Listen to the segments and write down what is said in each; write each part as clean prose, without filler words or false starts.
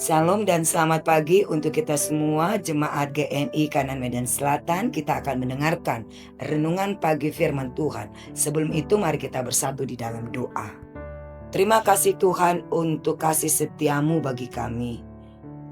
Salam dan selamat pagi untuk kita semua Jemaat GMI Kanan Medan Selatan. Kita akan mendengarkan renungan pagi firman Tuhan. Sebelum itu mari kita bersatu di dalam doa. Terima kasih Tuhan untuk kasih setiamu bagi kami.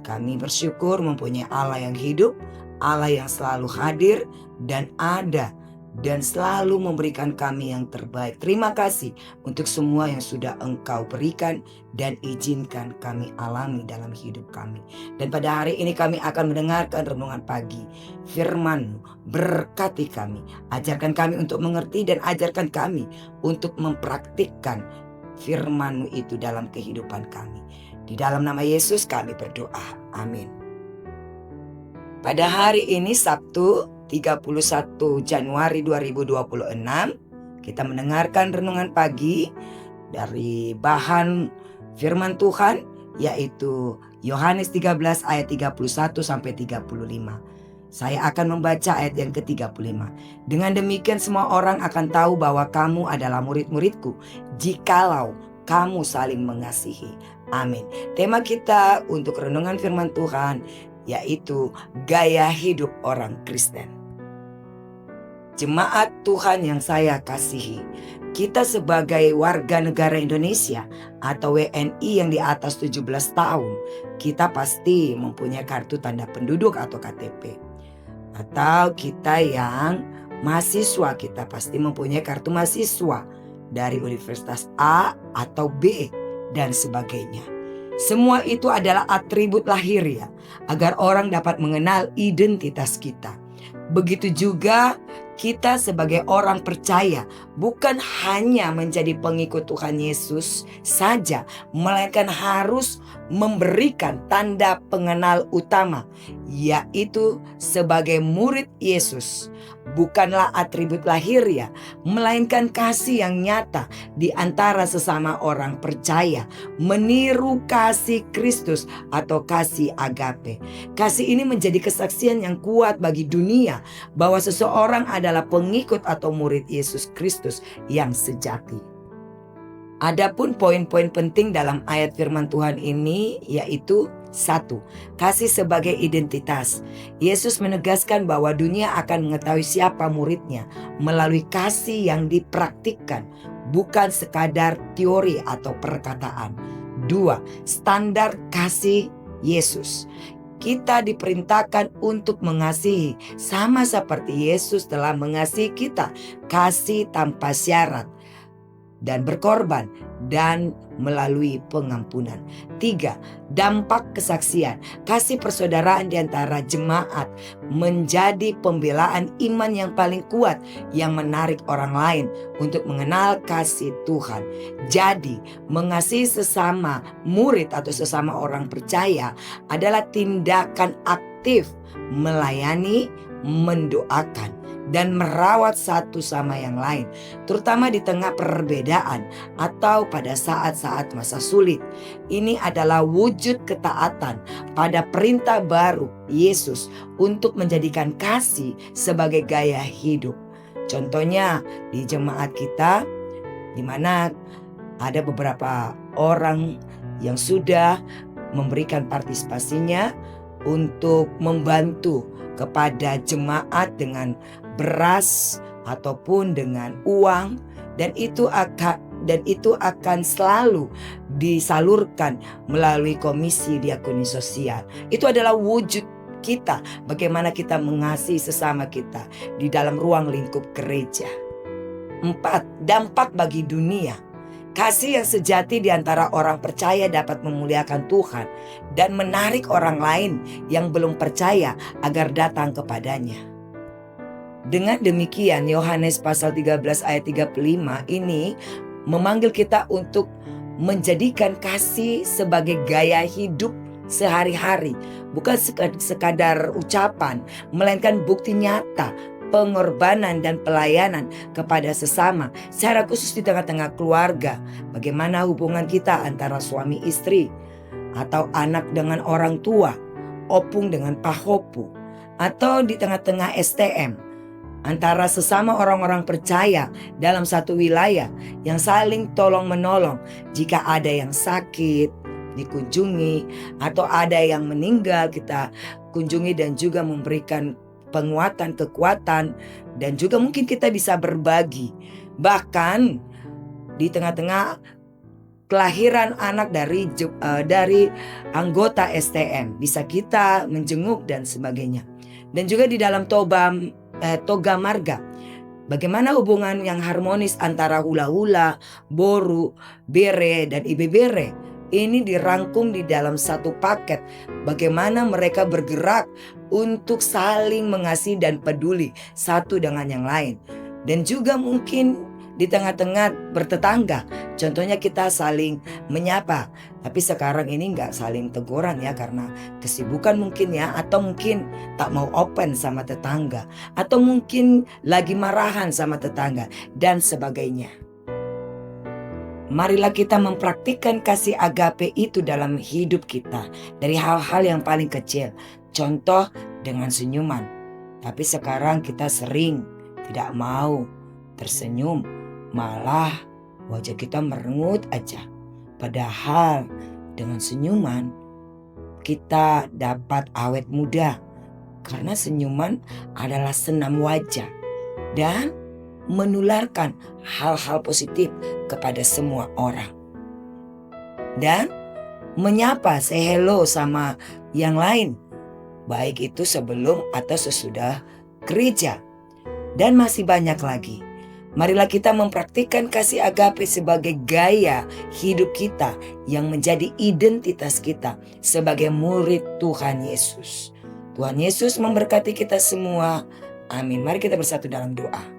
Kami bersyukur mempunyai Allah yang hidup, Allah yang selalu hadir dan ada dan selalu memberikan kami yang terbaik. Terima kasih untuk semua yang sudah Engkau berikan dan izinkan kami alami dalam hidup kami. Dan pada hari ini kami akan mendengarkan renungan pagi. Firman-Mu berkati kami, ajarkan kami untuk mengerti dan ajarkan kami untuk mempraktikkan firman-Mu itu dalam kehidupan kami. Di dalam nama Yesus kami berdoa. Amin. Pada hari ini Sabtu 31 Januari 2026 kita mendengarkan renungan pagi dari bahan firman Tuhan, yaitu Yohanes 13 ayat 31 sampai 35. Saya akan membaca ayat yang ke-35. Dengan demikian semua orang akan tahu bahwa kamu adalah murid-muridku jikalau kamu saling mengasihi. Amin. Tema kita untuk renungan firman Tuhan yaitu gaya hidup orang Kristen. Jemaat Tuhan yang saya kasihi, kita sebagai warga negara Indonesia atau WNI yang di atas 17 tahun, kita pasti mempunyai kartu tanda penduduk atau KTP. Atau kita yang mahasiswa, kita pasti mempunyai kartu mahasiswa dari Universitas A atau B dan sebagainya. Semua itu adalah atribut lahiriah agar orang dapat mengenal identitas kita. Begitu juga kita sebagai orang percaya bukan hanya menjadi pengikut Tuhan Yesus saja, melainkan harus memberikan tanda pengenal utama, yaitu sebagai murid Yesus. Bukanlah atribut lahiriah, melainkan kasih yang nyata di antara sesama orang percaya, meniru kasih Kristus atau kasih agape. Kasih ini menjadi kesaksian yang kuat bagi dunia bahwa seseorang adalah pengikut atau murid Yesus Kristus yang sejati. Adapun poin-poin penting dalam ayat firman Tuhan ini yaitu 1. Kasih sebagai identitas. Yesus menegaskan bahwa dunia akan mengetahui siapa muridnya melalui kasih yang dipraktikkan, bukan sekadar teori atau perkataan. 2. Standar kasih Yesus. Kita diperintahkan untuk mengasihi sama seperti Yesus telah mengasihi kita, kasih tanpa syarat dan berkorban dan melalui pengampunan. 3. Dampak kesaksian. Kasih persaudaraan di antara jemaat menjadi pembelaan iman yang paling kuat yang menarik orang lain untuk mengenal kasih Tuhan. Jadi, mengasihi sesama murid atau sesama orang percaya adalah tindakan aktif melayani, mendoakan dan merawat satu sama yang lain, terutama di tengah perbedaan atau pada saat-saat masa sulit. Ini adalah wujud ketaatan pada perintah baru Yesus untuk menjadikan kasih sebagai gaya hidup. Contohnya di jemaat kita, di mana ada beberapa orang yang sudah memberikan partisipasinya untuk membantu kepada jemaat dengan beras ataupun dengan uang, dan itu akan selalu disalurkan melalui komisi diakoni sosial. Itu adalah wujud kita bagaimana kita mengasihi sesama kita di dalam ruang lingkup gereja. 4. Dampak bagi dunia. Kasih yang sejati di antara orang percaya dapat memuliakan Tuhan dan menarik orang lain yang belum percaya agar datang kepadanya. Dengan demikian Yohanes pasal 13 ayat 35 ini memanggil kita untuk menjadikan kasih sebagai gaya hidup sehari-hari. Bukan sekadar ucapan, melainkan bukti nyata pengorbanan dan pelayanan kepada sesama, secara khusus di tengah-tengah keluarga. Bagaimana hubungan kita antara suami istri, atau anak dengan orang tua, opung dengan pahopu, atau di tengah-tengah STM, antara sesama orang-orang percaya dalam satu wilayah yang saling tolong menolong jika ada yang sakit, dikunjungi, atau ada yang meninggal kita kunjungi dan juga memberikan penguatan, kekuatan, dan juga mungkin kita bisa berbagi. Bahkan di tengah-tengah kelahiran anak dari anggota STM bisa kita menjenguk dan sebagainya. Dan juga di dalam toga marga, bagaimana hubungan yang harmonis antara hula-hula, boru, bere, dan ibe bere. Ini dirangkum di dalam satu paket. Bagaimana mereka bergerak untuk saling mengasihi dan peduli satu dengan yang lain. Dan juga mungkin di tengah-tengah bertetangga. Contohnya kita saling menyapa. Tapi sekarang ini nggak saling teguran ya, karena kesibukan mungkin ya. Atau mungkin tak mau open sama tetangga. Atau mungkin lagi marahan sama tetangga dan sebagainya. Marilah kita mempraktikkan kasih agape itu dalam hidup kita. Dari hal-hal yang paling kecil. Contoh dengan senyuman. Tapi sekarang kita sering tidak mau tersenyum. Malah wajah kita merengut aja. Padahal dengan senyuman kita dapat awet muda. Karena senyuman adalah senam wajah. Dan menularkan hal-hal positif kepada semua orang. Dan menyapa, say hello sama yang lain. Baik itu sebelum atau sesudah gereja. Dan masih banyak lagi. Marilah kita mempraktikkan kasih agape sebagai gaya hidup kita yang menjadi identitas kita sebagai murid Tuhan Yesus. Tuhan Yesus memberkati kita semua. Amin. Mari kita bersatu dalam doa.